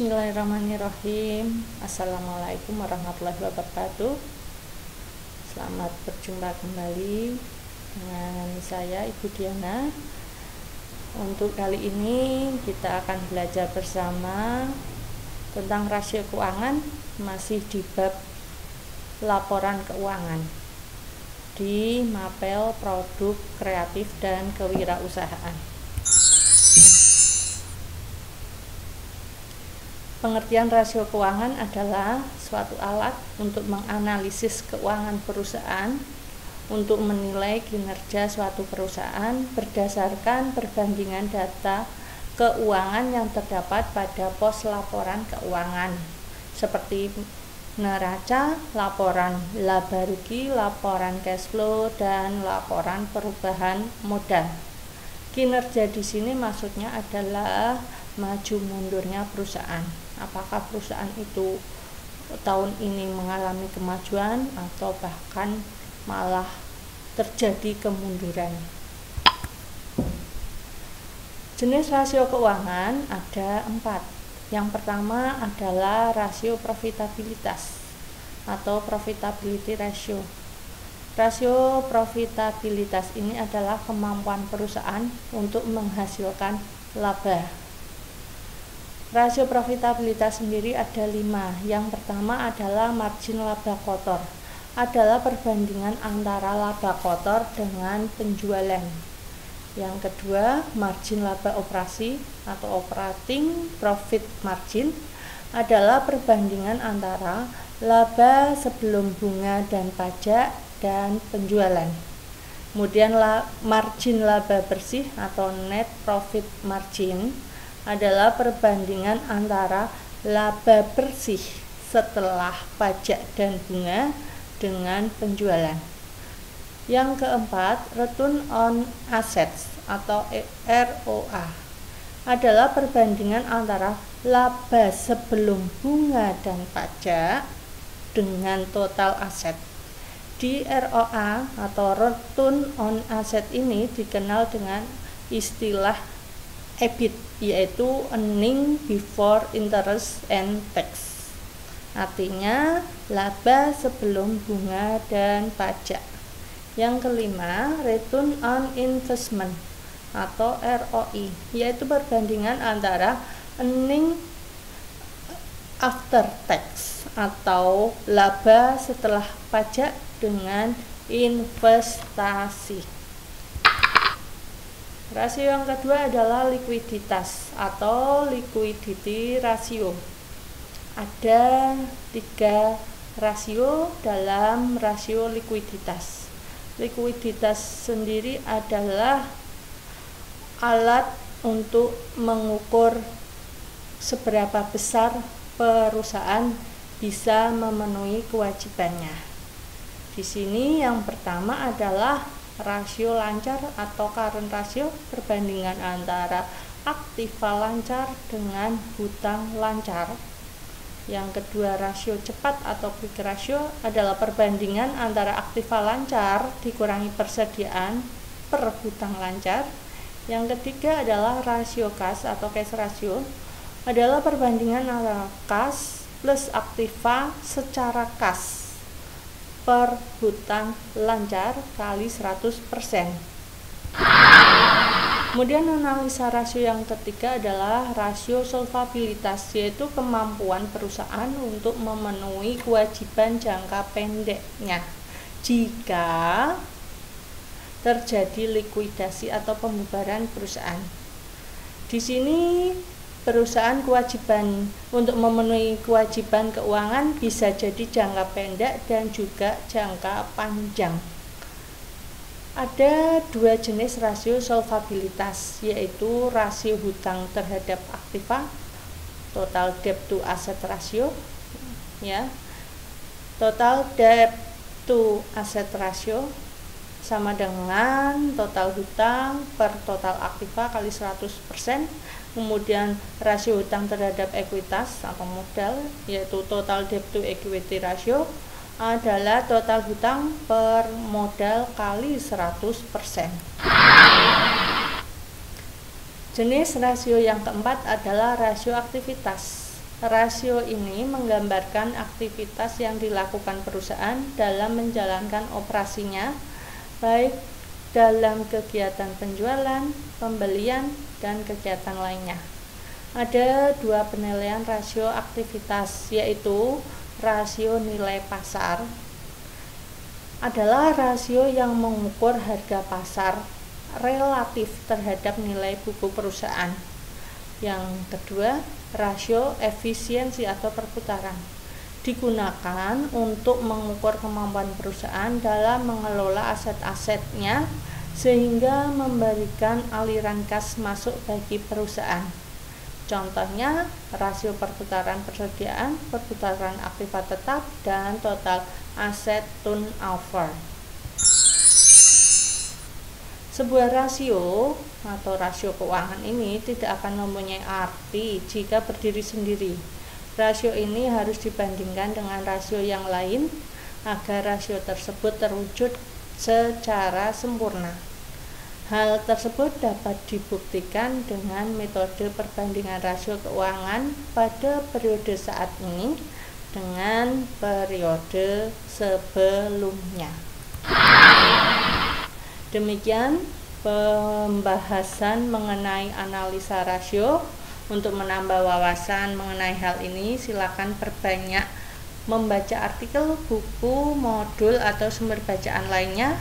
Bismillahirrahmanirrahim. Assalamualaikum warahmatullahi wabarakatuh. Selamat berjumpa kembali dengan saya Ibu Diana. Untuk kali ini kita akan belajar bersama tentang rasio keuangan, masih di bab laporan keuangan di mapel produk kreatif dan kewirausahaan. Pengertian rasio keuangan adalah suatu alat untuk menganalisis keuangan perusahaan untuk menilai kinerja suatu perusahaan berdasarkan perbandingan data keuangan yang terdapat pada pos laporan keuangan seperti neraca, laporan laba rugi, laporan cash flow, dan laporan perubahan modal. Kinerja di sini maksudnya adalah maju mundurnya perusahaan. Apakah perusahaan itu tahun ini mengalami kemajuan atau bahkan malah terjadi kemunduran. Jenis rasio keuangan ada 4. Yang pertama adalah rasio profitabilitas atau profitability ratio. Rasio profitabilitas ini adalah kemampuan perusahaan untuk menghasilkan laba. Rasio profitabilitas sendiri ada 5. Yang pertama adalah margin laba kotor. Adalah perbandingan antara laba kotor dengan penjualan. Yang kedua, margin laba operasi atau operating profit margin adalah perbandingan antara laba sebelum bunga dan pajak dan penjualan. Kemudian margin laba bersih atau net profit margin adalah perbandingan antara laba bersih setelah pajak dan bunga dengan penjualan. Yang keempat, return on assets atau ROA adalah perbandingan antara laba sebelum bunga dan pajak dengan total aset. Di ROA atau return on asset ini dikenal dengan istilah EBIT, yaitu earning before interest and tax. Artinya laba sebelum bunga dan pajak. Yang kelima, return on investment atau ROI, yaitu perbandingan antara earning after tax atau laba setelah pajak dengan investasi. Rasio yang kedua adalah likuiditas atau liquidity ratio. Ada 3 rasio dalam rasio likuiditas. Likuiditas sendiri adalah alat untuk mengukur seberapa besar perusahaan bisa memenuhi kewajibannya. Di sini yang pertama adalah rasio lancar atau current ratio, perbandingan antara aktiva lancar dengan hutang lancar. Yang kedua, rasio cepat atau quick ratio adalah perbandingan antara aktiva lancar dikurangi persediaan per hutang lancar. Yang ketiga adalah rasio kas atau cash ratio, adalah perbandingan antara kas plus aktiva secara kas per hutang lancar kali 100%. Kemudian analisa rasio yang ketiga adalah rasio solvabilitas, yaitu kemampuan perusahaan untuk memenuhi kewajiban jangka pendeknya jika terjadi likuidasi atau pembubaran perusahaan. Di sini perusahaan kewajiban untuk memenuhi kewajiban keuangan bisa jadi jangka pendek dan juga jangka panjang. Ada 2 jenis rasio solvabilitas, yaitu rasio hutang terhadap aktiva, total debt to asset ratio, ya. Total debt to asset ratio sama dengan total hutang per total aktiva kali 100%. Kemudian rasio hutang terhadap ekuitas atau modal, yaitu total debt to equity ratio adalah total hutang per modal kali 100%. Jenis rasio yang keempat adalah rasio aktivitas. Rasio ini menggambarkan aktivitas yang dilakukan perusahaan dalam menjalankan operasinya, baik dalam kegiatan penjualan, pembelian, dan kegiatan lainnya. Ada dua penilaian rasio aktivitas, yaitu rasio nilai pasar adalah rasio yang mengukur harga pasar relatif terhadap nilai buku perusahaan. Yang kedua, rasio efisiensi atau perputaran digunakan untuk mengukur kemampuan perusahaan dalam mengelola aset-asetnya sehingga memberikan aliran kas masuk bagi perusahaan. Contohnya, rasio perputaran persediaan, perputaran aktiva tetap, dan total aset turnover. Sebuah rasio atau rasio keuangan ini tidak akan mempunyai arti jika berdiri sendiri. Rasio ini harus dibandingkan dengan rasio yang lain agar rasio tersebut terwujud secara sempurna. Hal tersebut dapat dibuktikan dengan metode perbandingan rasio keuangan pada periode saat ini dengan periode sebelumnya. Demikian pembahasan mengenai analisa rasio. Untuk menambah wawasan mengenai hal ini, silakan perbanyak membaca artikel, buku, modul, atau sumber bacaan lainnya.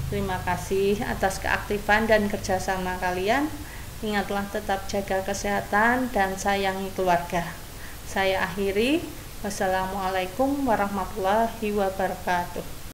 Terima kasih atas keaktifan dan kerjasama kalian. Ingatlah tetap jaga kesehatan dan sayangi keluarga. Saya akhiri. Wassalamualaikum warahmatullahi wabarakatuh.